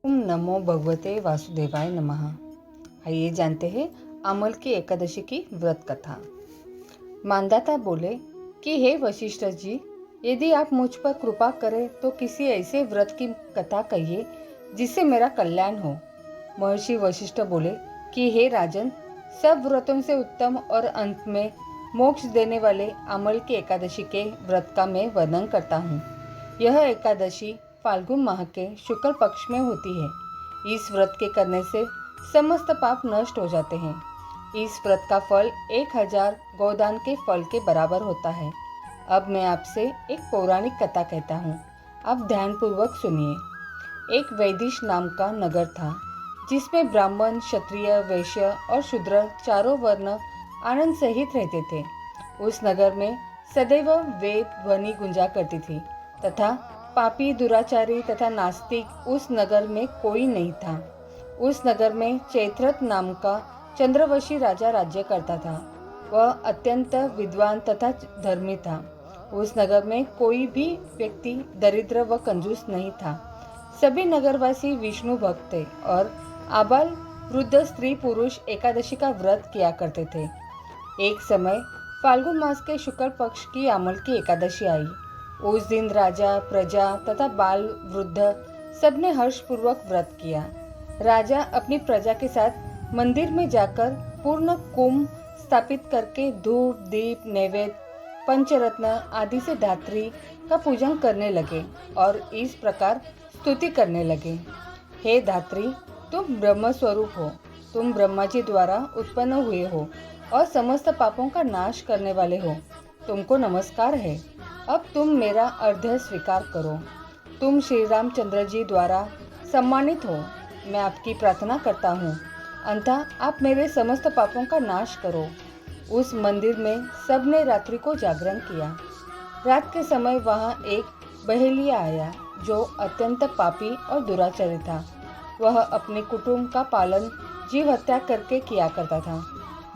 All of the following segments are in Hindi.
ओम नमो भगवते वासुदेवाय नमः। आइए जानते हैं अमल की एकादशी की व्रत कथा। मानदाता बोले कि हे वशिष्ठ जी, यदि आप मुझ पर कृपा करें तो किसी ऐसे व्रत की कथा कहिए जिससे मेरा कल्याण हो। महर्षि वशिष्ठ बोले कि हे राजन, सब व्रतों से उत्तम और अंत में मोक्ष देने वाले अमल की एकादशी के व्रत का मैं वर्णन करता हूँ। यह एकादशी फाल्गुन माह के शुक्ल पक्ष में होती है। इस व्रत के करने से समस्त पाप नष्ट हो जाते हैं। इस व्रत का फल 1000 गोदान के फल के बराबर होता है। अब मैं आपसे एक पौराणिक कथा कहता हूँ, आप ध्यानपूर्वक सुनिए। एक वैदिश नाम का नगर था जिसमें ब्राह्मण, क्षत्रिय, वैश्य और शूद्र चारों वर्ण आनंद सहित रहते थे। उस नगर में सदैव वेद ध्वनि गुंजा करती थी तथा पापी, दुराचारी तथा नास्तिक उस नगर में कोई नहीं था। उस नगर में चैत्रथ नाम का चंद्रवशी राजा राज्य करता था। वह अत्यंत विद्वान तथा धर्मी था। उस नगर में कोई भी व्यक्ति दरिद्र व कंजूस नहीं था। सभी नगरवासी विष्णु भक्त थे और आबाल वृद्ध स्त्री पुरुष एकादशी का व्रत किया करते थे। एक समय फाल्गुन मास के शुक्ल पक्ष की अमल की एकादशी आई। उस दिन राजा, प्रजा तथा बाल वृद्ध सबने हर्षपूर्वक व्रत किया। राजा अपनी प्रजा के साथ मंदिर में जाकर पूर्ण कुंभ स्थापित करके धूप, दीप, नैवेद्य, पंचरत्न आदि से धात्री का पूजन करने लगे और इस प्रकार स्तुति करने लगे। हे धात्री, तुम ब्रह्म स्वरूप हो, तुम ब्रह्मा जी द्वारा उत्पन्न हुए हो और समस्त पापों का नाश करने वाले हो। तुमको नमस्कार है। अब तुम मेरा अर्घ्य स्वीकार करो। तुम श्री रामचंद्र जी द्वारा सम्मानित हो। मैं आपकी प्रार्थना करता हूँ, अतः आप मेरे समस्त पापों का नाश करो। उस मंदिर में सबने रात्रि को जागरण किया। रात के समय वहाँ एक बहेलिया आया जो अत्यंत पापी और दुराचारी था। वह अपने कुटुंब का पालन जीव हत्या करके किया करता था।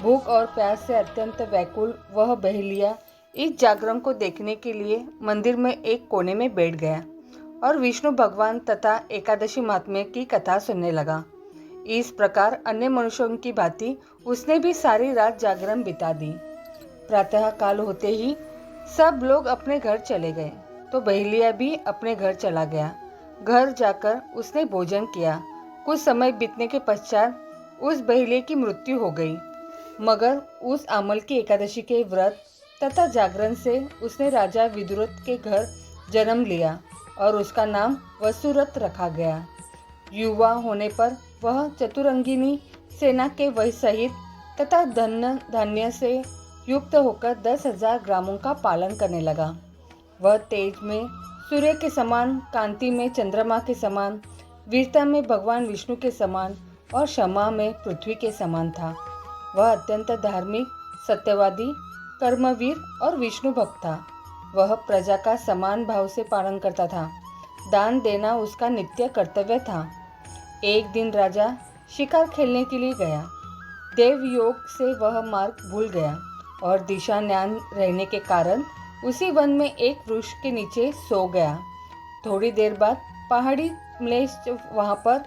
भूख और प्यास से अत्यंत व्याकुल वह बहेलिया इस जागरण को देखने के लिए मंदिर में एक कोने में बैठ गया और विष्णु भगवान तथा एकादशी महात्म्य की कथा सुनने लगा। इस प्रकार अन्य मनुष्यों की भांति उसने भी सारी रात जागरण बिता दी। प्रातः काल होते ही सब लोग अपने घर चले गए तो बहेलिया भी अपने घर चला गया। घर जाकर उसने भोजन किया। कुछ समय बीतने के पश्चात उस बहेलिया की मृत्यु हो गई, मगर उस अमल की एकादशी के व्रत तथा जागरण से उसने राजा विदुरथ के घर जन्म लिया और उसका नाम वसुरथ रखा गया। युवा होने पर वह चतुरंगिनी सेना के वह सहित तथा धन धान्य से युक्त होकर 10,000 ग्रामों का पालन करने लगा। वह तेज में सूर्य के समान, कांति में चंद्रमा के समान, वीरता में भगवान विष्णु के समान और क्षमा में पृथ्वी के समान था। वह अत्यंत धार्मिक, सत्यवादी, कर्मवीर और विष्णु भक्त था। वह प्रजा का समान भाव से पालन करता था। दान देना उसका नित्य कर्तव्य था। एक दिन राजा शिकार खेलने के लिए गया। देव योग से वह मार्ग भूल गया और दिशा ज्ञान रहने के कारण उसी वन में एक वृक्ष के नीचे सो गया। थोड़ी देर बाद पहाड़ी म्लेच्छ वहां पर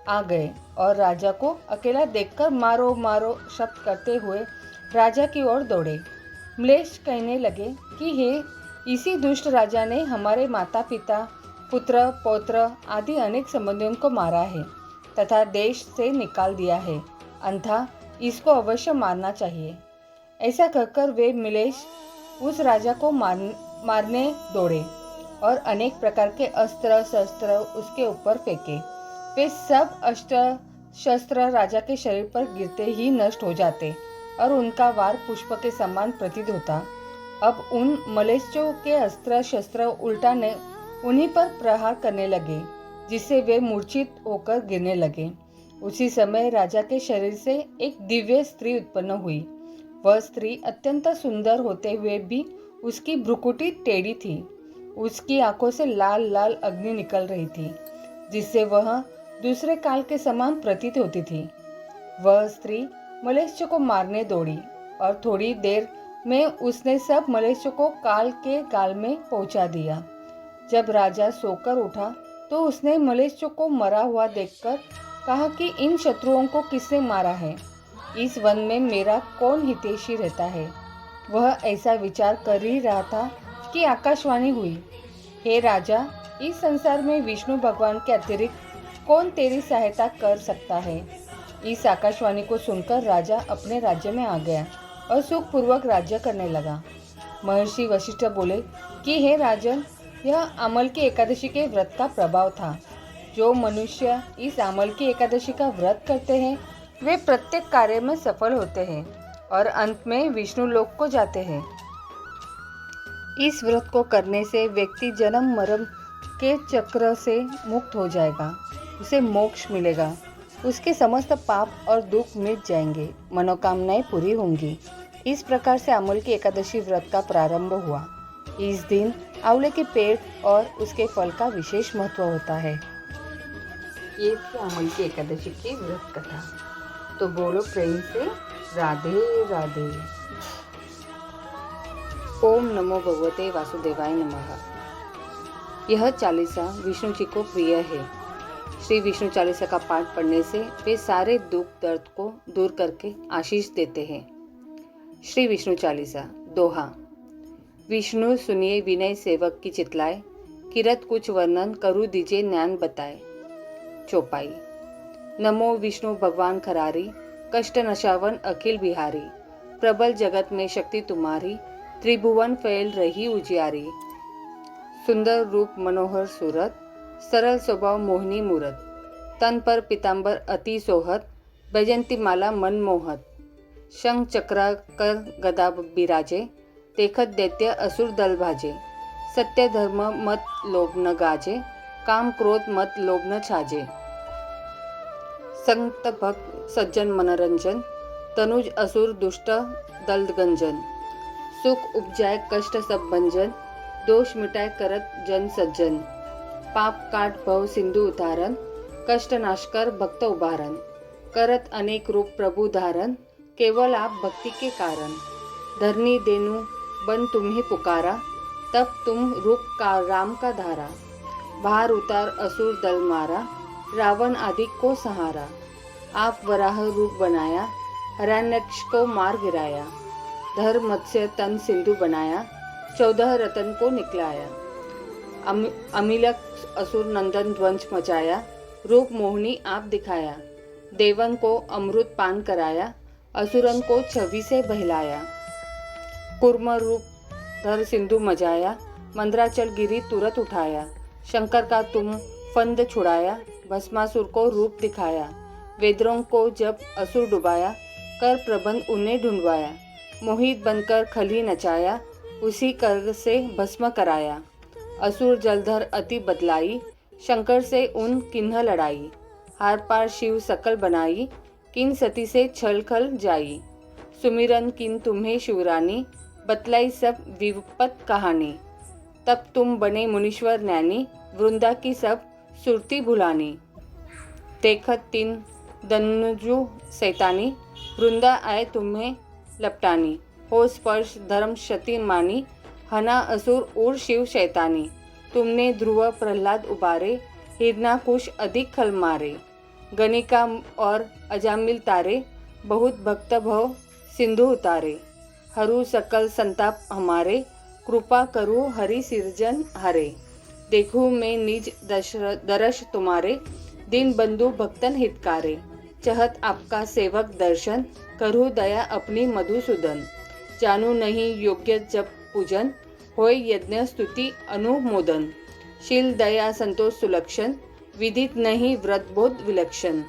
आ गए और राजा को अकेला देखकर मारो मारो शब्द करते हुए राजा की ओर दौड़े। म्लेच्छ कहने लगे कि हे, इसी दुष्ट राजा ने हमारे माता पिता, पुत्र, पौत्र आदि अनेक संबंधियों को मारा है तथा देश से निकाल दिया है, अन्यथा इसको अवश्य मारना चाहिए। ऐसा कहकर वे म्लेच्छ उस राजा को मारने दौड़े और अनेक प्रकार के अस्त्र शस्त्र उसके ऊपर फेंके। वे सब अस्त्र शस्त्र राजा के शरीर पर गिरते ही नष्ट हो जाते और उनका वार पुष्प के समान प्रतीत होता। अब उन मलेच्छों के अस्त्र शस्त्र उल्टा ने उन्हीं पर प्रहार करने लगे, जिससे वे मूर्छित होकर गिरने लगे। उसी समय राजा के शरीर से एक दिव्य स्त्री उत्पन्न हुई। वह स्त्री अत्यंत सुंदर होते हुए भी उसकी भ्रुकुटी टेढ़ी थी। उसकी आंखों से लाल लाल अग्नि निकल रही थी, जिससे वह दूसरे काल के समान प्रतीत होती थी। वह स्त्री मलेच्छ को मारने दौड़ी और थोड़ी देर में उसने सब मलेच्छ को काल के गाल में पहुंचा दिया। जब राजा सोकर उठा तो उसने मलेच्छ को मरा हुआ देखकर कहा कि इन शत्रुओं को किसने मारा है? इस वन में मेरा कौन हितैषी रहता है? वह ऐसा विचार कर ही रहा था कि आकाशवाणी हुई, हे राजा, इस संसार में विष्णु भगवान के अतिरिक्त कौन तेरी सहायता कर सकता है? इस आकाशवाणी को सुनकर राजा अपने राज्य में आ गया और सुखपूर्वक राज्य करने लगा। महर्षि वशिष्ठ बोले कि हे राजन, यह आमल की एकादशी के व्रत का प्रभाव था। जो मनुष्य इस आमल की एकादशी का व्रत करते हैं वे प्रत्येक कार्य में सफल होते हैं और अंत में विष्णु लोक को जाते हैं। इस व्रत को करने से व्यक्ति जन्म मरण के चक्र से मुक्त हो जाएगा, उसे मोक्ष मिलेगा, उसके समस्त पाप और दुख मिट जाएंगे, मनोकामनाएं पूरी होंगी। इस प्रकार से आमल की एकादशी व्रत का प्रारंभ हुआ। इस दिन आंवले के पेड़ और उसके फल का विशेष महत्व होता है। ये थी आमल की एकादशी की व्रत कथा। तो बोलो प्रेम से राधे राधे। ओम नमो भगवते वासुदेवाय नमः। यह चालीसा विष्णु जी को प्रिय है। श्री विष्णु चालीसा का पाठ पढ़ने से वे सारे दुख दर्द को दूर करके आशीष देते हैं। श्री विष्णु चालीसा दोहा। विष्णु सुनिए विनय सेवक की चितलाए, किरत कुछ वर्णन करूँ दीजिए ज्ञान बताए। चौपाई। नमो विष्णु भगवान खरारी, कष्ट नशावन अखिल बिहारी, प्रबल जगत में शक्ति तुम्हारी, त्रिभुवन फैल रही उजियारी। सुंदर रूप मनोहर सूरत, सरल स्वभाव मोहिनी मूरत, तन पर पीतांबर अति सोहत, बैजंती माला मन मोहत। शंख चक्रा कर गदा बिराजे, देखत दैत्य असुर दल भाजे। सत्य धर्म मत लोभ न गाजे, काम क्रोध मत लोभ न छाजे। संत भक्त सज्जन मनोरंजन, तनुज असुर दुष्ट दल गंजन। सुख उपजाए कष्ट सब भंजन, दोष मिटाए करत जन सज्जन। पाप काट भव सिंधु उतारन, कष्ट नाशकर भक्त उबारन। करत अनेक रूप प्रभु धारन, केवल आप भक्ति के कारण। धरनी देनु बन तुम्हें पुकारा, तब तुम रूप का राम का धारा। बाहर उतार असुर दल मारा, रावण आदि को सहारा। आप वराह रूप बनाया, हिरण्यक्ष को मार गिराया। धर मत्स्य तन सिंधु बनाया, 14 रतन को निकलाया। अमिलक असुर नंदन ध्वंस मचाया, रूप मोहिनी आप दिखाया। देवन को अमृत पान कराया, असुरन को छवि से बहलाया। कुर्म रूप धर सिंधु मजाया, मंद्राचल गिरी तुरंत उठाया। शंकर का तुम फंद छुड़ाया, भस्मासुर को रूप दिखाया। वेद्रों को जब असुर डुबाया, कर प्रबंध उन्हें ढूंढवाया। मोहित बनकर खली नचाया, उसी कर से भस्म कराया। असुर जलधर अति बदलाई, शंकर से उन किन्ह लड़ाई। हार पार शिव सकल बनाई, किन सती से छल खल जाई। सुमिरन किन तुम्हें शिवरानी, बतलाई सब विपत कहानी। तब तुम बने मुनीश्वर ज्ञानी, वृंदा की सब सुरती भुलानी। देखत तीन दनुजु सैतानी, वृंदा आए तुम्हें लपटानी। हो स्पर्श धर्म क्षति मानी, हना असुर और शिव शैतानी। तुमने ध्रुव प्रहलाद उबारे, हिरणाकुश अधिक खल मारे। गणिका और अजामिल तारे, बहुत भक्त भव सिंधु उतारे। हरू सकल संताप हमारे, कृपा करू हरि सिरजन हरे। देखूं मैं निज दर्श तुम्हारे, दीन बंधु भक्तन हितकारे। चहत आपका सेवक दर्शन, करूँ दया अपनी मधुसूदन। जानू नहीं योग्य जब पूजन, होय यज्ञ स्तुति अनुमोदन। शील दया संतोष सुलक्षण, विदित नहीं व्रत बोध विलक्षण।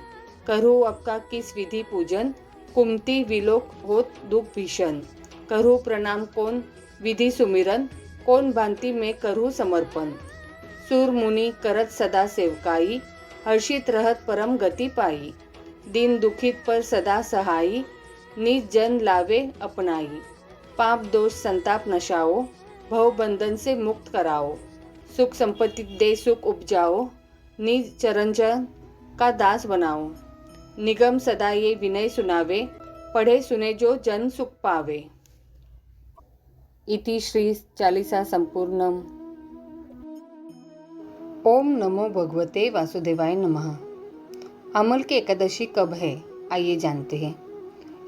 करूँ आपका किस विधि पूजन, कुमति विलोक होत दुख भीषण। करूँ प्रणाम कौन विधि सुमिरन, कौन भांति में करूँ समर्पण। सूर मुनि करत सदा सेवकाई, हर्षित रहत परम गति पाई। दीन दुखित पर सदा सहाई, निज जन लावे अपनाई। पाप दोष संताप नशाओ, भव बंधन से मुक्त कराओ। सुख संपत्ति दे सुख उपजाओ, निज चरणजन का दास बनाओ। निगम सदा ये विनय सुनावे, पढ़े सुने जो जन सुख पावे। इति श्री चालीसा संपूर्णम। ओम नमो भगवते वासुदेवाय नमः। अमल की एकादशी कब है, आइए जानते हैं।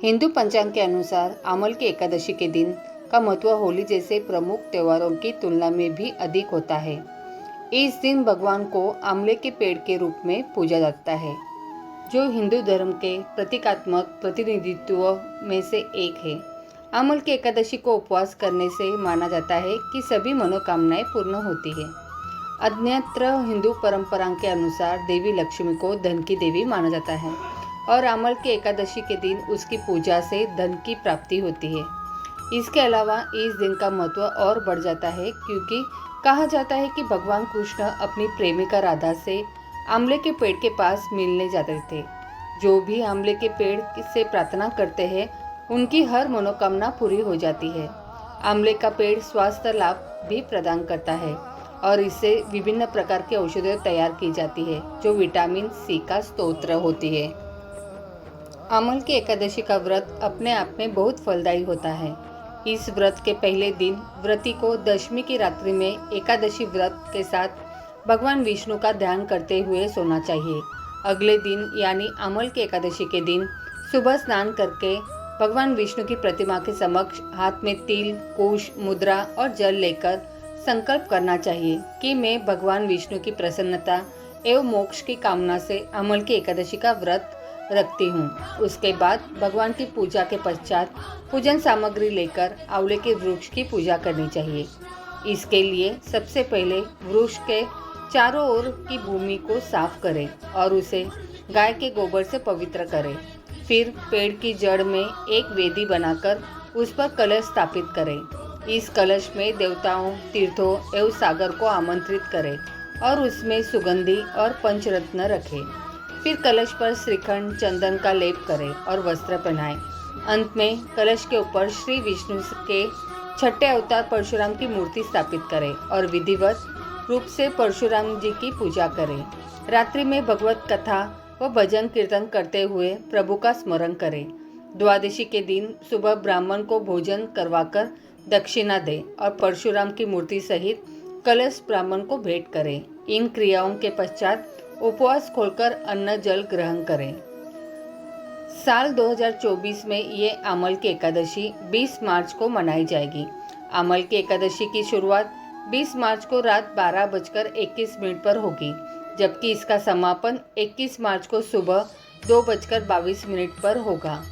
हिंदू पंचांग के अनुसार अमल की एकादशी के दिन का महत्व होली जैसे प्रमुख त्योहारों की तुलना में भी अधिक होता है। इस दिन भगवान को आंवले के पेड़ के रूप में पूजा जाता है, जो हिंदू धर्म के प्रतीकात्मक प्रतिनिधित्व में से एक है। अमल की एकादशी को उपवास करने से माना जाता है कि सभी मनोकामनाएं पूर्ण होती है। अन्यत्र हिंदू परंपरा के अनुसार देवी लक्ष्मी को धन की देवी माना जाता है और अमल की एकादशी के दिन उसकी पूजा से धन की प्राप्ति होती है। इसके अलावा इस दिन का महत्व और बढ़ जाता है क्योंकि कहा जाता है कि भगवान कृष्ण अपनी प्रेमिका राधा से आंवले के पेड़ के पास मिलने जाते थे। जो भी आंवले के पेड़ से प्रार्थना करते हैं उनकी हर मनोकामना पूरी हो जाती है। आंवले का पेड़ स्वास्थ्य लाभ भी प्रदान करता है और इससे विभिन्न प्रकार की औषधियाँ तैयार की जाती है जो विटामिन सी का स्रोत होती है। अमल की एकादशी का व्रत अपने आप में बहुत फलदायी होता है। इस व्रत के पहले दिन व्रती को दशमी की रात्रि में एकादशी व्रत के साथ भगवान विष्णु का ध्यान करते हुए सोना चाहिए। अगले दिन यानी अमल की एकादशी के दिन सुबह स्नान करके भगवान विष्णु की प्रतिमा के समक्ष हाथ में तिल, कुश, मुद्रा और जल लेकर संकल्प करना चाहिए कि मैं भगवान विष्णु की प्रसन्नता एवं मोक्ष की कामना से अमल की एकादशी का व्रत रखती हूँ। उसके बाद भगवान की पूजा के पश्चात पूजन सामग्री लेकर आंवले के वृक्ष की पूजा करनी चाहिए। इसके लिए सबसे पहले वृक्ष के चारों ओर की भूमि को साफ करें और उसे गाय के गोबर से पवित्र करें। फिर पेड़ की जड़ में एक वेदी बनाकर उस पर कलश स्थापित करें। इस कलश में देवताओं, तीर्थों एवं सागर को आमंत्रित करें और उसमें सुगंधि और पंचरत्न रखें। फिर कलश पर श्रीखंड, चंदन का लेप करें और वस्त्र पहनाएं। अंत में कलश के ऊपर श्री विष्णु के छठे अवतार परशुराम की मूर्ति स्थापित करें और विधिवत रूप से परशुराम जी की पूजा करें। रात्रि में भगवत कथा व भजन कीर्तन करते हुए प्रभु का स्मरण करें। द्वादशी के दिन सुबह ब्राह्मण को भोजन करवाकर दक्षिणा दें और परशुराम की मूर्ति सहित कलश ब्राह्मण को भेंट करें। इन क्रियाओं के पश्चात उपवास खोलकर अन्न जल ग्रहण करें। साल 2024 में ये अमल की एकादशी 20 मार्च को मनाई जाएगी। अमल की एकादशी की शुरुआत 20 मार्च को रात 12:21 पर होगी, जबकि इसका समापन 21 मार्च को सुबह 2:22 पर होगा।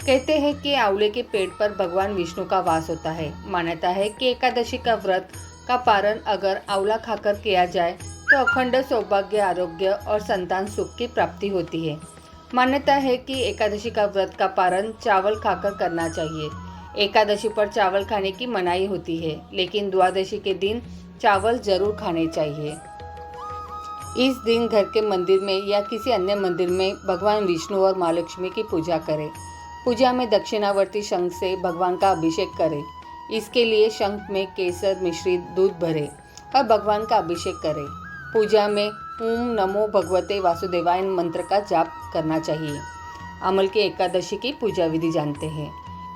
कहते हैं कि आंवले के पेड़ पर भगवान विष्णु का वास होता है। मान्यता है कि एकादशी का व्रत का पारण अगर आंवला खाकर किया जाए तो अखंड सौभाग्य, आरोग्य और संतान सुख की प्राप्ति होती है। मान्यता है कि एकादशी का व्रत का पारण चावल खाकर करना चाहिए। एकादशी पर चावल खाने की मनाही होती है, लेकिन द्वादशी के दिन चावल जरूर खाने चाहिए। इस दिन घर के मंदिर में या किसी अन्य मंदिर में भगवान विष्णु और माँ लक्ष्मी की पूजा करें। पूजा में दक्षिणावर्ती शंख से भगवान का अभिषेक करें। इसके लिए शंख में केसर मिश्रित दूध भरें और भगवान का अभिषेक करें। पूजा में ओम नमो भगवते वासुदेवाय मंत्र का जाप करना चाहिए। अमल की एकादशी की पूजा विधि जानते हैं।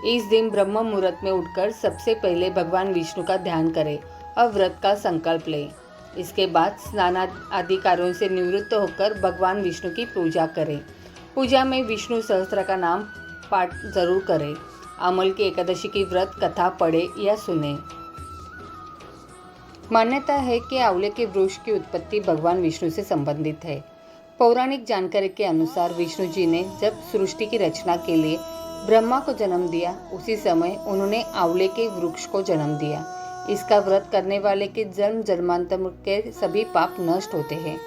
इस दिन ब्रह्म मुहूर्त में उठकर सबसे पहले भगवान विष्णु का ध्यान करें और व्रत का संकल्प लें। इसके बाद स्नान आदि कार्यों से निवृत्त होकर भगवान विष्णु की पूजा करें। पूजा में विष्णु सहस्त्र का नाम पाठ जरूर करें। अमल की एकादशी की व्रत कथा पढ़े या सुने। मान्यता है कि आंवले के वृक्ष की उत्पत्ति भगवान विष्णु से संबंधित है। पौराणिक जानकारी के अनुसार विष्णु जी ने जब सृष्टि की रचना के लिए ब्रह्मा को जन्म दिया, उसी समय उन्होंने आंवले के वृक्ष को जन्म दिया। इसका व्रत करने वाले के जन्म जन्मांतर के सभी पाप नष्ट होते हैं।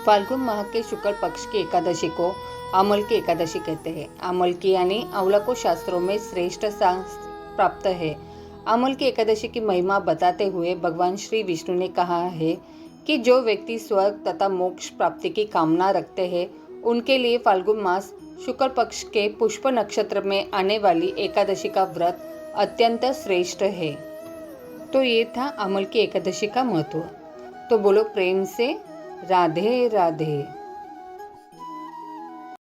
फाल्गुन माह के शुक्ल पक्ष की एकादशी को अमल की एकादशी कहते हैं। अमल की यानी आंवला को शास्त्रों में श्रेष्ठ स्थान प्राप्त है। अमल की एकादशी की महिमा बताते हुए भगवान श्री विष्णु ने कहा है कि जो व्यक्ति स्वर्ग तथा मोक्ष प्राप्ति की कामना रखते हैं उनके लिए फाल्गुन मास शुक्ल पक्ष के पुष्प नक्षत्र में आने वाली एकादशी का व्रत अत्यंत श्रेष्ठ है। तो ये था अमल की एकादशी का महत्व। तो बोलो प्रेम से राधे राधे।